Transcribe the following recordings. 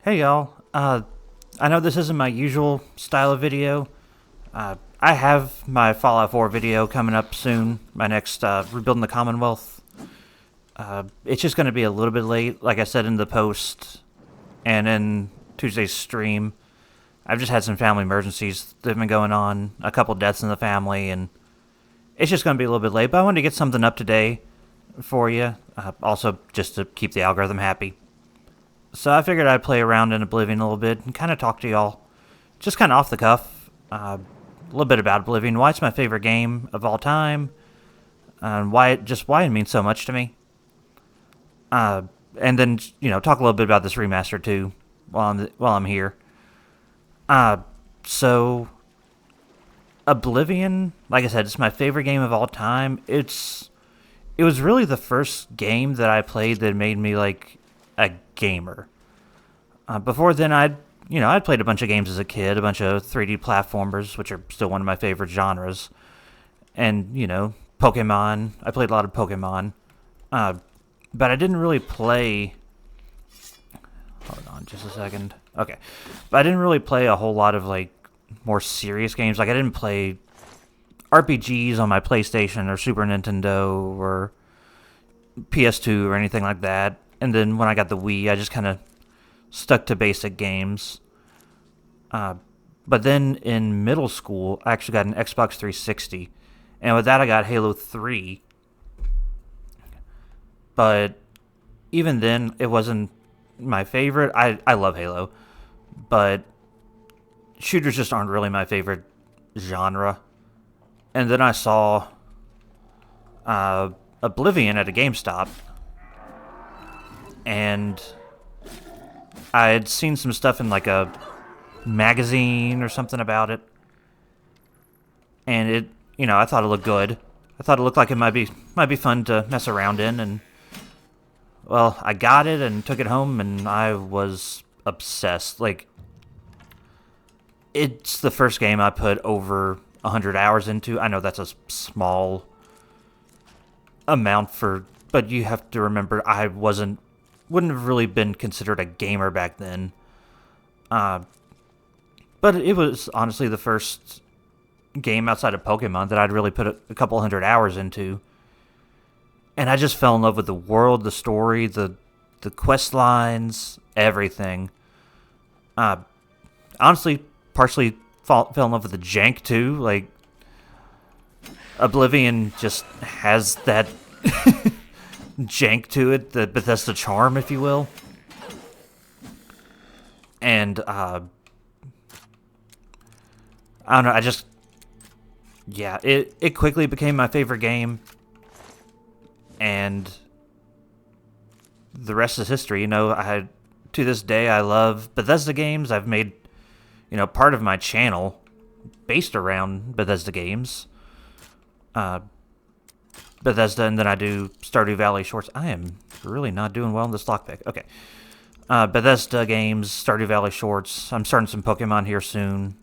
Hey y'all, I know this isn't my usual style of video. I have my Fallout 4 video coming up soon, my next Rebuilding the Commonwealth. It's just going to be a little bit late, like I said in the post and in Tuesday's stream. I've just had some family emergencies that have been going on, a couple deaths in the family, and it's just going to be a little bit late, but I wanted to get something up today for you, also just to keep the algorithm happy. So I figured I'd play around in Oblivion a little bit and kind of talk to y'all, just kind of off the cuff, a little bit about Oblivion, why it's my favorite game of all time, and why it means so much to me. And then talk a little bit about this remaster too, while I'm here. So Oblivion, like I said, it's my favorite game of all time. It was really the first game that I played that made me like a gamer. Before then, I'd played a bunch of games as a kid, a bunch of 3D platformers, which are still one of my favorite genres, and Pokemon. I played a lot of Pokemon, but I didn't really play. Hold on, just a second. Okay, but I didn't really play a whole lot of like more serious games. Like I didn't play RPGs on my PlayStation or Super Nintendo or PS2 or anything like that. And then when I got the Wii, I just kind of stuck to basic games. But then in middle school, I actually got an Xbox 360. And with that, I got Halo 3. But even then, it wasn't my favorite. I love Halo. But shooters just aren't really my favorite genre. And then I saw Oblivion at a GameStop. And I had seen some stuff in like a magazine or something about it, and I thought it looked good. I thought it looked like it might be fun to mess around in, and well, I got it and took it home, and I was obsessed. Like, it's the first game I put over 100 hours into. I know that's a small amount but you have to remember I wouldn't have really been considered a gamer back then. But it was honestly the first game outside of Pokemon that I'd really put a couple hundred hours into. And I just fell in love with the world, the story, the quest lines, everything. Honestly, partially fell in love with the jank too. Like, Oblivion just has that jank to it, the Bethesda charm, if you will. And I don't know, it quickly became my favorite game, and the rest is history. To this day, I love Bethesda games. I've made, part of my channel based around Bethesda games. Bethesda, and then I do Stardew Valley shorts. I am really not doing well in this lockpick. Okay. Bethesda games, Stardew Valley shorts. I'm starting some Pokemon here soon.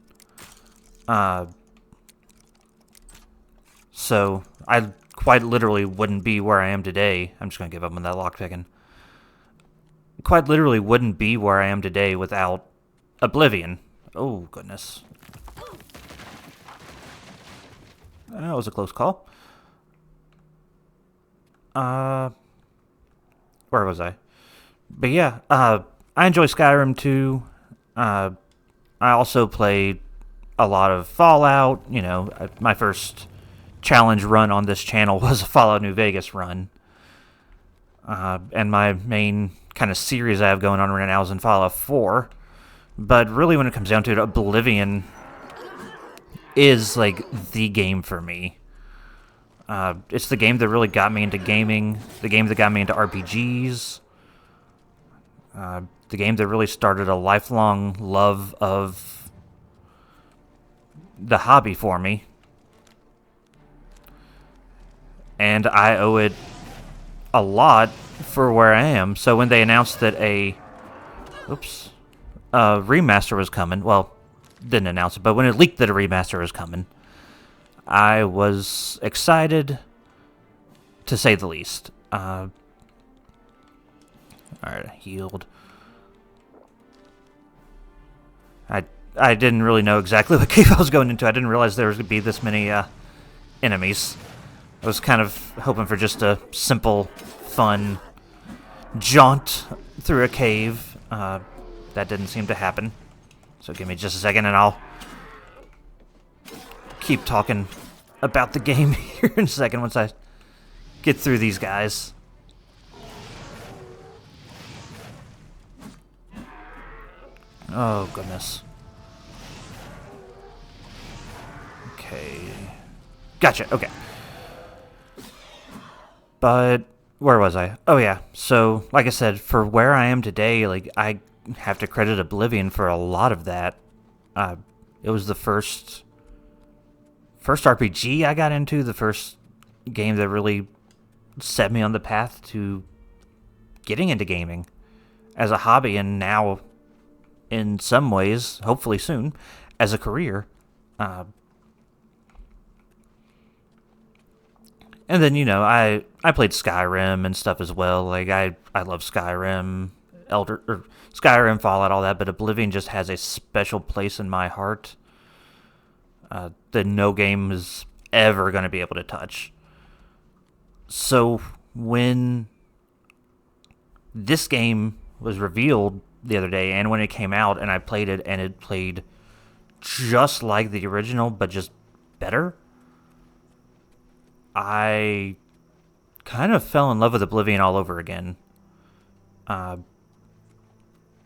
So I quite literally wouldn't be where I am today. I'm just going to give up on that lockpicking. Quite literally wouldn't be where I am today without Oblivion. Oh, goodness. That was a close call. Where was I? But yeah, I enjoy Skyrim too. I also played a lot of Fallout. My first challenge run on this channel was a Fallout New Vegas run. And my main kind of series I have going on right now is in Fallout 4. But really, when it comes down to it, Oblivion is like the game for me. It's the game that really got me into gaming, the game that got me into RPGs, the game that really started a lifelong love of the hobby for me. And I owe it a lot for where I am. So when they announced that a remaster was coming, well, didn't announce it, but when it leaked that a remaster was coming, I was excited, to say the least. Alright, healed. I I didn't really know exactly what cave I was going into. I didn't realize there was going to be this many enemies. I was kind of hoping for just a simple, fun jaunt through a cave. That didn't seem to happen. So give me just a second and I'll keep talking about the game here in a second once I get through these guys. Oh, goodness. Okay. Gotcha, okay. But where was I? Oh, yeah. So, like I said, for where I am today, like, I have to credit Oblivion for a lot of that. It was the first RPG I got into, the first game that really set me on the path to getting into gaming as a hobby, and now, in some ways, hopefully soon, as a career. And then, I played Skyrim and stuff as well. Like, I love Skyrim, Skyrim, Fallout, all that, but Oblivion just has a special place in my heart that no game is ever going to be able to touch. So, when this game was revealed the other day, and when it came out, and I played it, and it played just like the original, but just better, I kind of fell in love with Oblivion all over again.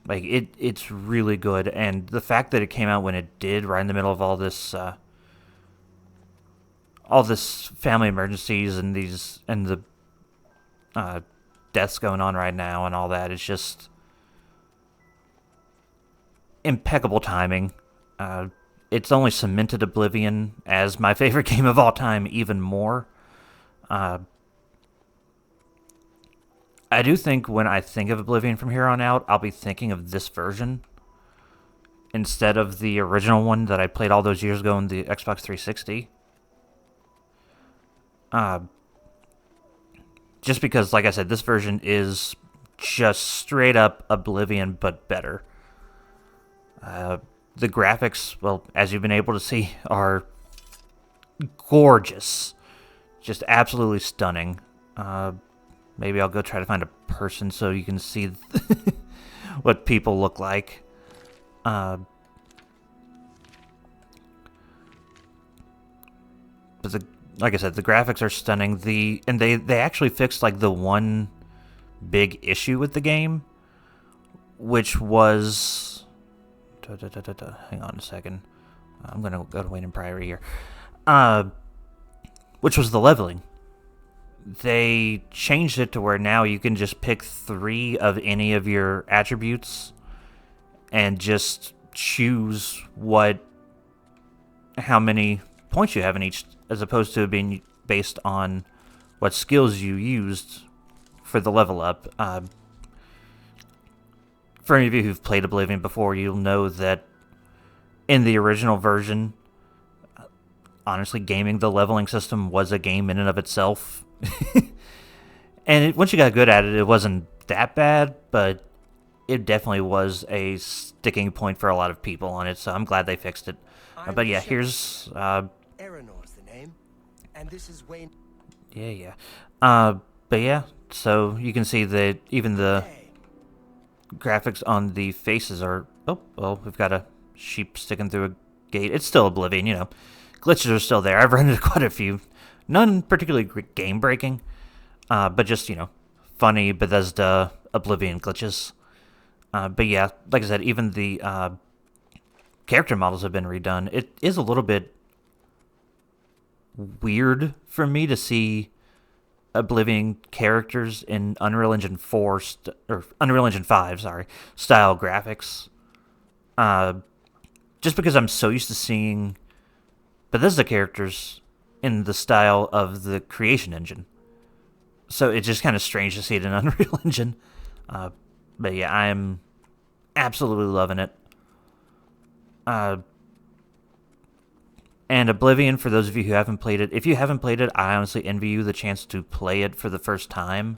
It's really good, and the fact that it came out when it did, right in the middle of all this family emergencies and the deaths going on right now and all that, it's just impeccable timing. It's only cemented Oblivion as my favorite game of all time even more. I do think when I think of Oblivion from here on out, I'll be thinking of this version instead of the original one that I played all those years ago on the Xbox 360. Just because, like I said, this version is just straight up Oblivion, but better. The graphics, well, as you've been able to see, are gorgeous. Just absolutely stunning. Maybe I'll go try to find a person so you can see what people look like. But like I said, the graphics are stunning. And they actually fixed like the one big issue with the game, which was hang on a second. I'm gonna go to Wayne and Priory here. Which was the leveling. They changed it to where now you can just pick 3 of any of your attributes and just choose how many points you have in each, as opposed to it being based on what skills you used for the level up. For any of you who've played Oblivion before, you'll know that in the original version, honestly, gaming the leveling system was a game in and of itself. And once you got good at it, it wasn't that bad, but it definitely was a sticking point for a lot of people on it, so I'm glad they fixed it. But yeah, here's... Eleanor's the name, and this is Wayne... Yeah. But yeah, so you can see that even the graphics on the faces are... Oh, well, we've got a sheep sticking through a gate. It's still Oblivion, Glitches are still there. I've run into quite a few. None particularly game-breaking, but just, funny Bethesda Oblivion glitches. But yeah, like I said, even the character models have been redone. It is a little bit weird for me to see Oblivion characters in Unreal Engine 4 or Unreal Engine 5, style graphics. Just because I'm so used to seeing Bethesda characters in the style of the Creation Engine. So it's just kind of strange to see it in Unreal Engine. But yeah, I'm absolutely loving it. And Oblivion, for those of you who haven't played it, if you haven't played it, I honestly envy you the chance to play it for the first time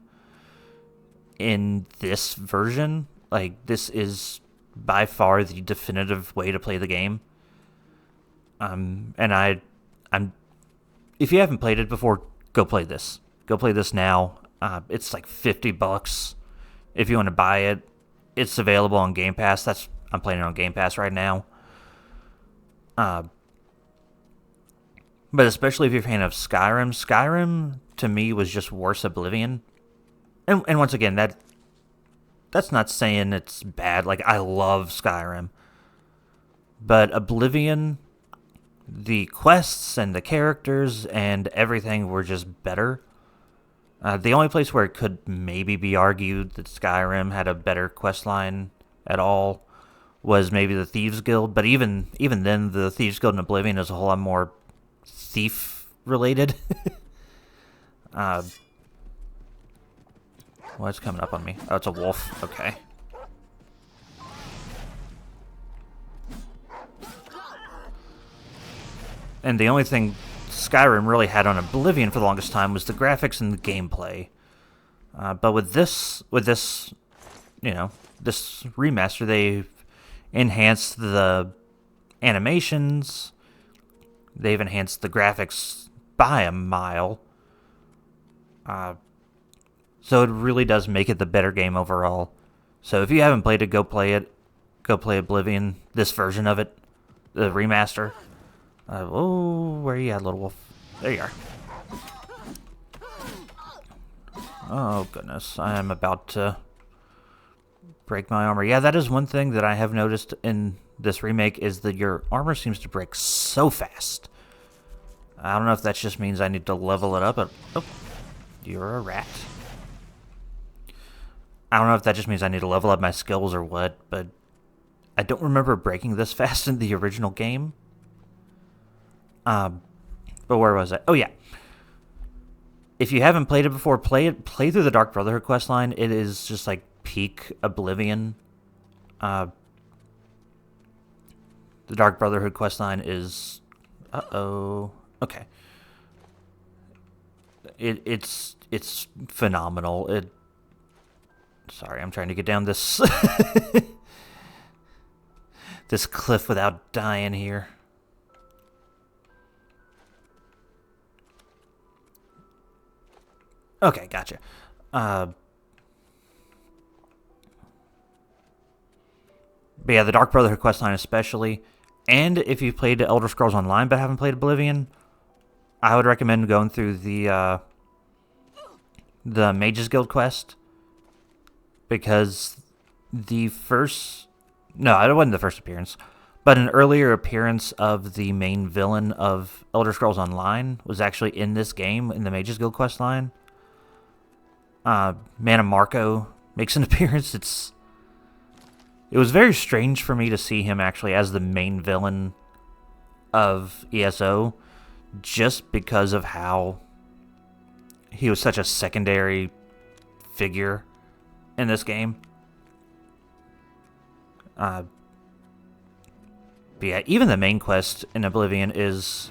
in this version. Like, this is by far the definitive way to play the game. And I'm if you haven't played it before, go play this. Go play this now. It's like $50 if you want to buy it. It's available on Game Pass. I'm playing it on Game Pass right now. But especially if you're a fan of Skyrim to me was just worse Oblivion. And once again, that's not saying it's bad. Like, I love Skyrim. But Oblivion, the quests and the characters and everything were just better. The only place where it could maybe be argued that Skyrim had a better quest line at all was maybe the Thieves Guild. But even then, the Thieves Guild in Oblivion is a whole lot more thief-related. What's coming up on me? Oh, it's a wolf. Okay. And the only thing Skyrim really had on Oblivion for the longest time was the graphics and the gameplay. But with this, this remaster, they've enhanced the animations. They've enhanced the graphics by a mile. So it really does make it the better game overall. So if you haven't played it, go play it. Go play Oblivion, this version of it, the remaster. Where are you at, little wolf? There you are. Oh, goodness. I am about to break my armor. Yeah, that is one thing that I have noticed in this remake is that your armor seems to break so fast. I don't know if that just means I need to level it up. Oh, you're a rat. I don't know if that just means I need to level up my skills or what, but I don't remember breaking this fast in the original game. But where was I? Oh, yeah. If you haven't played it before, play through the Dark Brotherhood questline. It is just like peak Oblivion. The Dark Brotherhood questline is... Okay. It's phenomenal. Sorry, I'm trying to get down this this cliff without dying here. Okay, gotcha. But yeah, the Dark Brotherhood questline especially, and if you've played Elder Scrolls Online but haven't played Oblivion, I would recommend going through the Mages Guild quest, because it wasn't the first appearance, but an earlier appearance of the main villain of Elder Scrolls Online was actually in this game, in the Mages Guild questline. Mana Marco makes an appearance. It was very strange for me to see him actually as the main villain of ESO, just because of how he was such a secondary figure in this game. But yeah, even the main quest in Oblivion is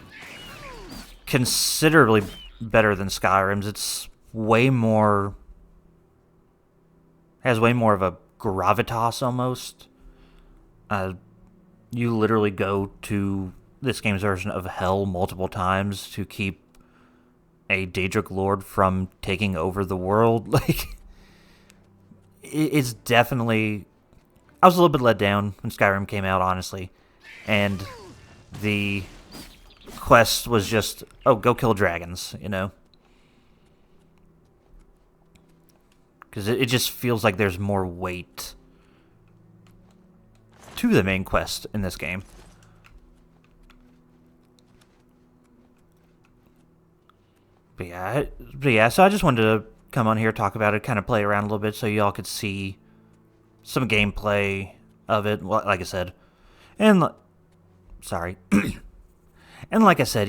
considerably better than Skyrim's. It's has way more of a gravitas almost. You literally go to this game's version of hell multiple times to keep a Daedric Lord from taking over the world. Like, it's definitely... I was a little bit let down when Skyrim came out, honestly. And the quest was just, go kill dragons, Because it just feels like there's more weight to the main quest in this game. But yeah, so I just wanted to come on here, talk about it, kind of play around a little bit so y'all could see some gameplay of it, like I said. And, sorry. And like I said,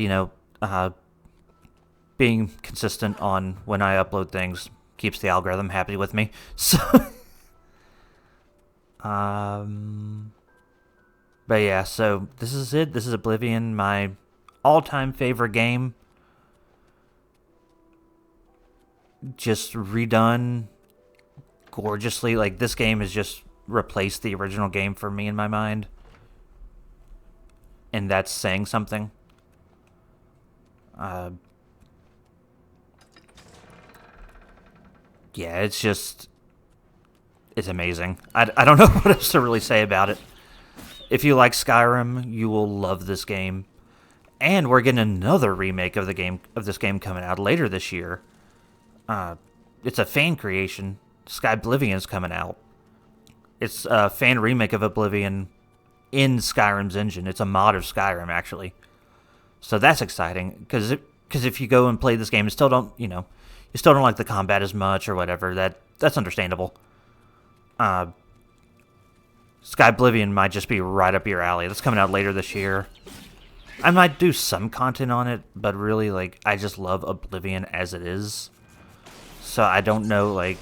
being consistent on when I upload things keeps the algorithm happy with me. So, but yeah, so this is it. This is Oblivion, my all-time favorite game. Just redone gorgeously. Like, this game is just replace the original game for me in my mind. And that's saying something. Yeah, it's amazing. I don't know what else to really say about it. If you like Skyrim, you will love this game. And we're getting another remake of this game coming out later this year. It's a fan creation. Oblivion's coming out. It's a fan remake of Oblivion in Skyrim's engine. It's a mod of Skyrim, actually. So that's exciting, because if you go and play this game and still don't, you still don't like the combat as much or whatever, that's understandable. Oblivion might just be right up your alley. That's coming out later this year. I might do some content on it, but really, like, I just love Oblivion as it is. So I don't know, like,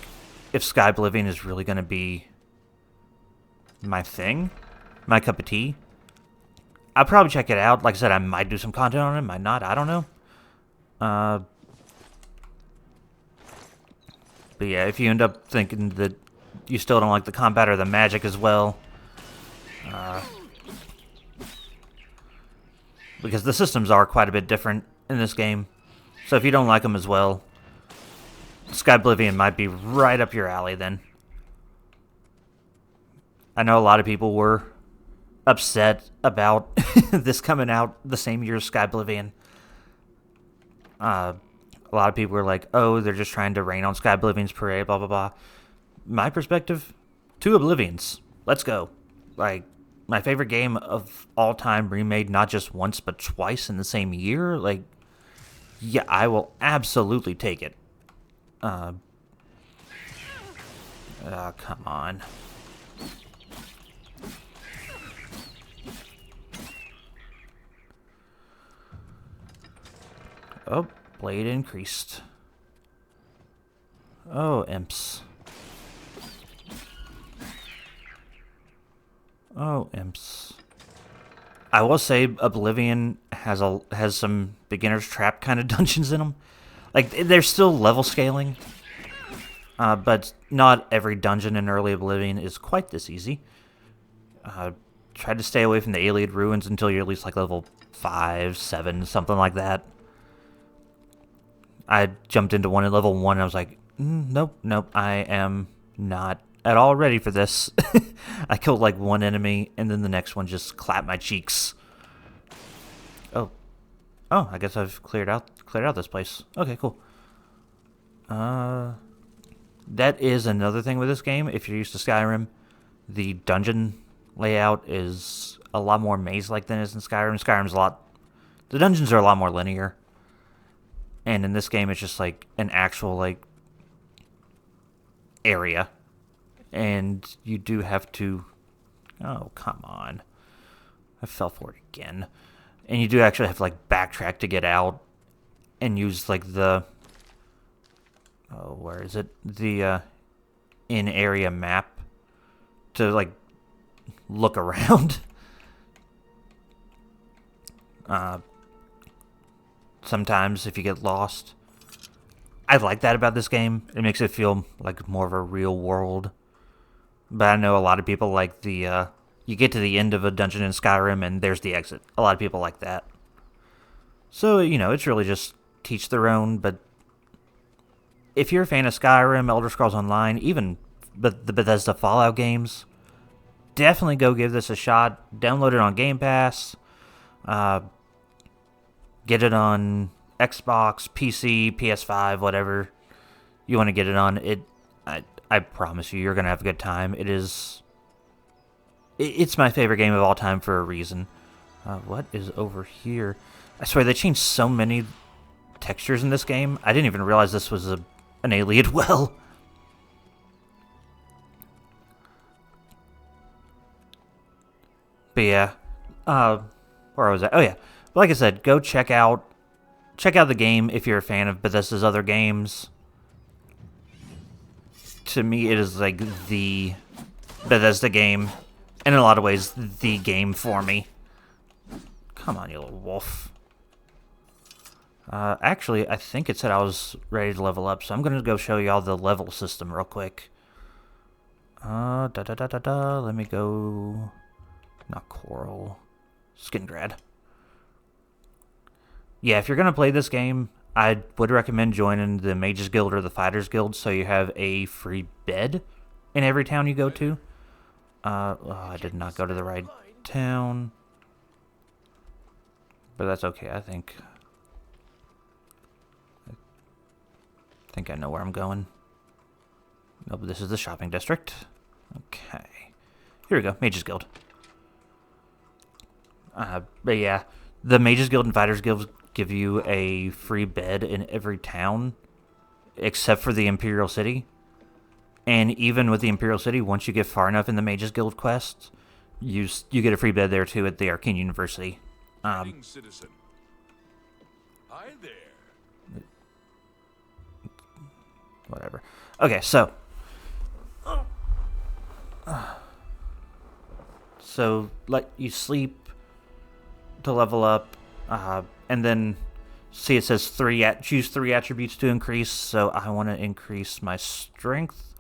if Oblivion is really going to be my thing, my cup of tea. I'll probably check it out. Like I said, I might do some content on it, might not, I don't know. But yeah, if you end up thinking that you still don't like the combat or the magic as well, because the systems are quite a bit different in this game. So if you don't like them as well, Oblivion might be right up your alley then. I know a lot of people were upset about this coming out the same year as Oblivion. A lot of people were like, oh, they're just trying to rain on Oblivion's parade, blah, blah, blah. My perspective, 2 Oblivions. Let's go. Like, my favorite game of all time remade not just once but twice in the same year. Like, yeah, I will absolutely take it. Come on. Oh, blade increased. Oh, imps. Oh, imps. I will say Oblivion has some beginner's trap kind of dungeons in them. Like, there's still level scaling, but not every dungeon in early Oblivion is quite this easy. Try to stay away from the Alien Ruins until you're at least like level 5, 7, something like that. I jumped into one at level 1 and I was like, nope, I am not at all ready for this. I killed like one enemy and then the next one just clapped my cheeks. Oh, I guess I've cleared out this place. Okay, cool. That is another thing with this game. If you're used to Skyrim, the dungeon layout is a lot more maze-like than it is in Skyrim. The dungeons are a lot more linear. And in this game, it's just like an actual, like, area. And you do have to... Oh, come on. I fell for it again. And you do actually have to, like, backtrack to get out. And use, like, the... Oh, where is it? The, in-area map. To, like, look around. Sometimes, if you get lost. I like that about this game. It makes it feel like more of a real world. But I know a lot of people like the, you get to the end of a dungeon in Skyrim and there's the exit. A lot of people like that. So, it's really just teach their own, but if you're a fan of Skyrim, Elder Scrolls Online, even the Bethesda Fallout games, definitely go give this a shot. Download it on Game Pass. Get it on Xbox, PC, PS5, whatever you want to get it on. I promise you're going to have a good time. It's my favorite game of all time for a reason. What is over here? I swear, they changed so many textures in this game. I didn't even realize this was an alien well. But yeah. Where was I? Oh yeah. Like I said, go check out the game if you're a fan of Bethesda's other games. To me, it is like the Bethesda game, and in a lot of ways, the game for me. Come on, you little wolf. Actually, I think it said I was ready to level up, so I'm going to go show y'all the level system real quick. Let me go. Not Coral. Skingrad. Yeah, if you're gonna play this game, I would recommend joining the Mages Guild or the Fighters Guild so you have a free bed in every town you go to. I did not go to the right town. But that's okay, I think I know where I'm going. Nope, this is the shopping district. Okay. Here we go, Mages Guild. But yeah, the Mages Guild and Fighters Guild give you a free bed in every town, except for the Imperial City. And even with the Imperial City, once you get far enough in the Mages Guild quests, you get a free bed there too at the Arcane University. Citizen. Hi there. Whatever. Okay, so let you sleep to level up, and then see it says choose 3 attributes to increase. So I want to increase my strength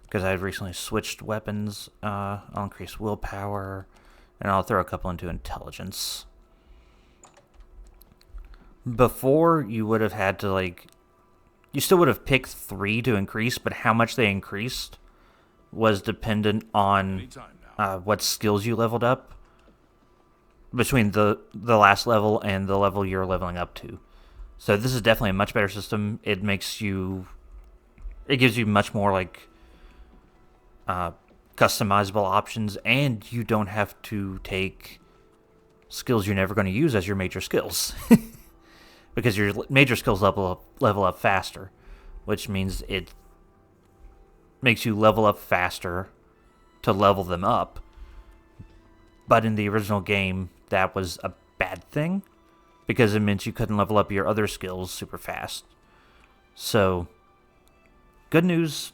because I've recently switched weapons. I'll increase willpower, and I'll throw a couple into intelligence. Before, you would have had to you still would have picked 3 to increase, but how much they increased was dependent on what skills you leveled up between the last level and the level you're leveling up to. So this is definitely a much better system. It gives you much more customizable options, and you don't have to take skills you're never going to use as your major skills. Because your major skills level up faster, which means it makes you level up faster to level them up. But in the original game, that was a bad thing, because it meant you couldn't level up your other skills super fast. So, good news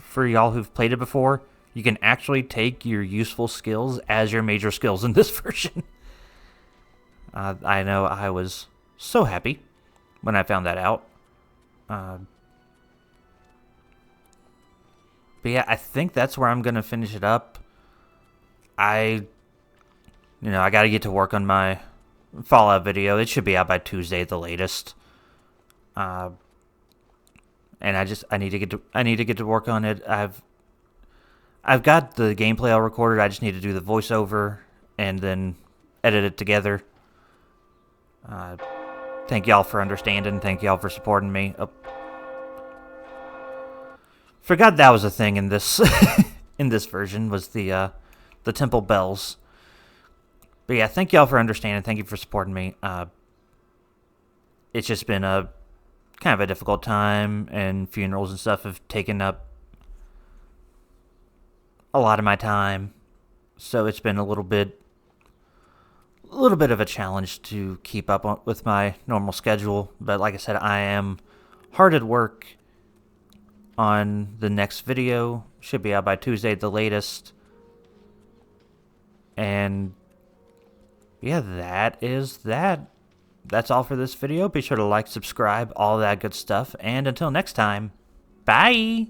for y'all who've played it before, you can actually take your useful skills as your major skills in this version. I know I was so happy when I found that out. But yeah, I think that's where I'm going to finish it up. I got to get to work on my Fallout video. It should be out by Tuesday at the latest. And I need to get to work on it. I've got the gameplay all recorded. I just need to do the voiceover and then edit it together. Thank y'all for understanding. Thank y'all for supporting me. Oh. Forgot that was a thing in this in this version, was the temple bells. But yeah, thank y'all for understanding. Thank you for supporting me. It's just been a kind of a difficult time, and funerals and stuff have taken up a lot of my time. So it's been a little bit of a challenge to keep up with my normal schedule. But like I said, I am hard at work on the next video. Should be out by Tuesday at the latest. And yeah, that is that. That's all for this video. Be sure to like, subscribe, all that good stuff. And until next time, bye!